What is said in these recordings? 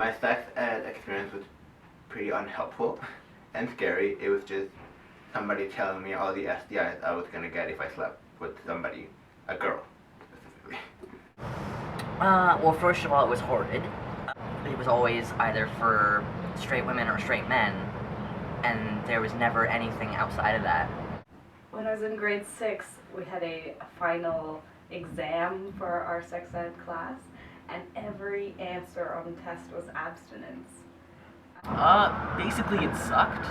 My sex ed experience was pretty unhelpful and scary. It was just somebody telling me all the STIs I was gonna get if I slept with somebody, a girl specifically. Well, first of all, it was horrid. It was always either for straight women or straight men, and there was never anything outside of that. When I was in grade 6, we had a final exam for our sex ed class, and every answer on the test was abstinence. Basically it sucked.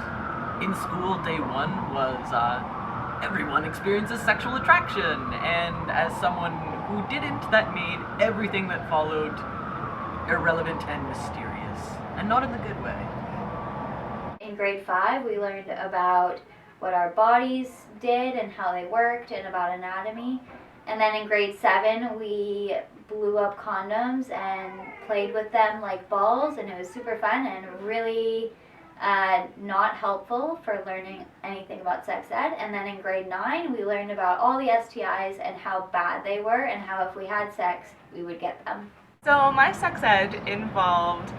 In school, day one was, everyone experiences sexual attraction, and as someone who didn't, that made everything that followed irrelevant and mysterious, and not in the good way. In grade 5, we learned about what our bodies did and how they worked and about anatomy. And then in grade 7, we blew up condoms and played with them like balls, and it was super fun and really not helpful for learning anything about sex ed. And then in grade 9, we learned about all the STIs and how bad they were and how if we had sex, we would get them. So my sex ed involved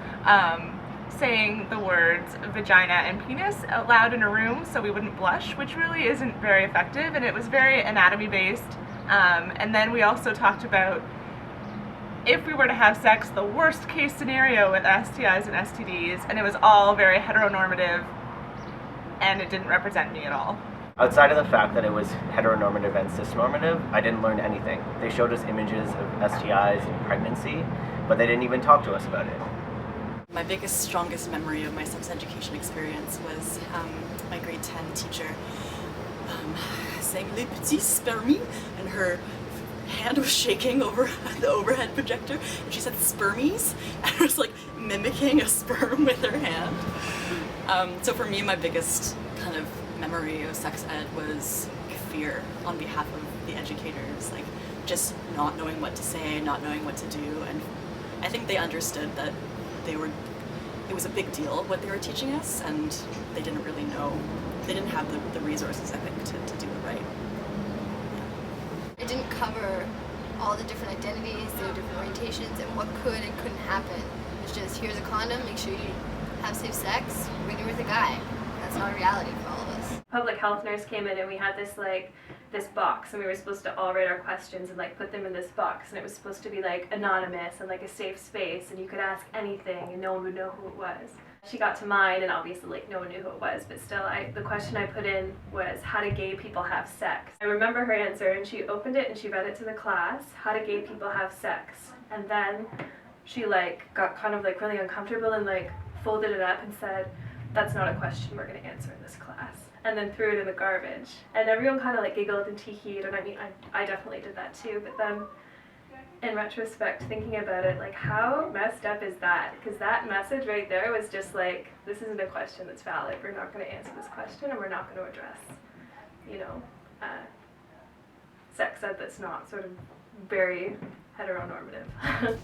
saying the words vagina and penis out loud in a room so we wouldn't blush, which really isn't very effective, and it was very anatomy based. And then we also talked about if we were to have sex, the worst case scenario with STIs and STDs, and it was all very heteronormative, and it didn't represent me at all. Outside of the fact that it was heteronormative and cisnormative, I didn't learn anything. They showed us images of STIs and pregnancy, but they didn't even talk to us about it. My biggest, strongest memory of my sex education experience was my grade 10 teacher saying "les petits spermies," and her hand was shaking over the overhead projector, and she said "spermies," and I was like mimicking a sperm with her hand. So for me, my biggest kind of memory of sex ed was fear on behalf of the educators, like just not knowing what to say, not knowing what to do, and I think they understood that it was a big deal what they were teaching us, and they didn't really know, they didn't have the resources, I think, to do it right. It didn't cover all the different identities, the different orientations, and what could and couldn't happen. It's just, here's a condom, make sure you have safe sex when you're with a guy. That's not a reality for all of us. Public health nurse came in and we had this box, and we were supposed to all write our questions and put them in this box, and it was supposed to be anonymous and a safe space, and you could ask anything and no one would know who it was. She got to mine, and obviously no one knew who it was, but still the question I put in was, how do gay people have sex? I remember her answer, and she opened it and she read it to the class, how do gay people have sex? And then she got kind of really uncomfortable and folded it up and said, that's not a question we're going to answer in this class, and then threw it in the garbage. And everyone kind of giggled and tee-heed, and I mean, I definitely did that too, but then in retrospect, thinking about it, how messed up is that? Because that message right there was just this isn't a question that's valid, we're not going to answer this question, and we're not going to address, sex ed that's not sort of very heteronormative.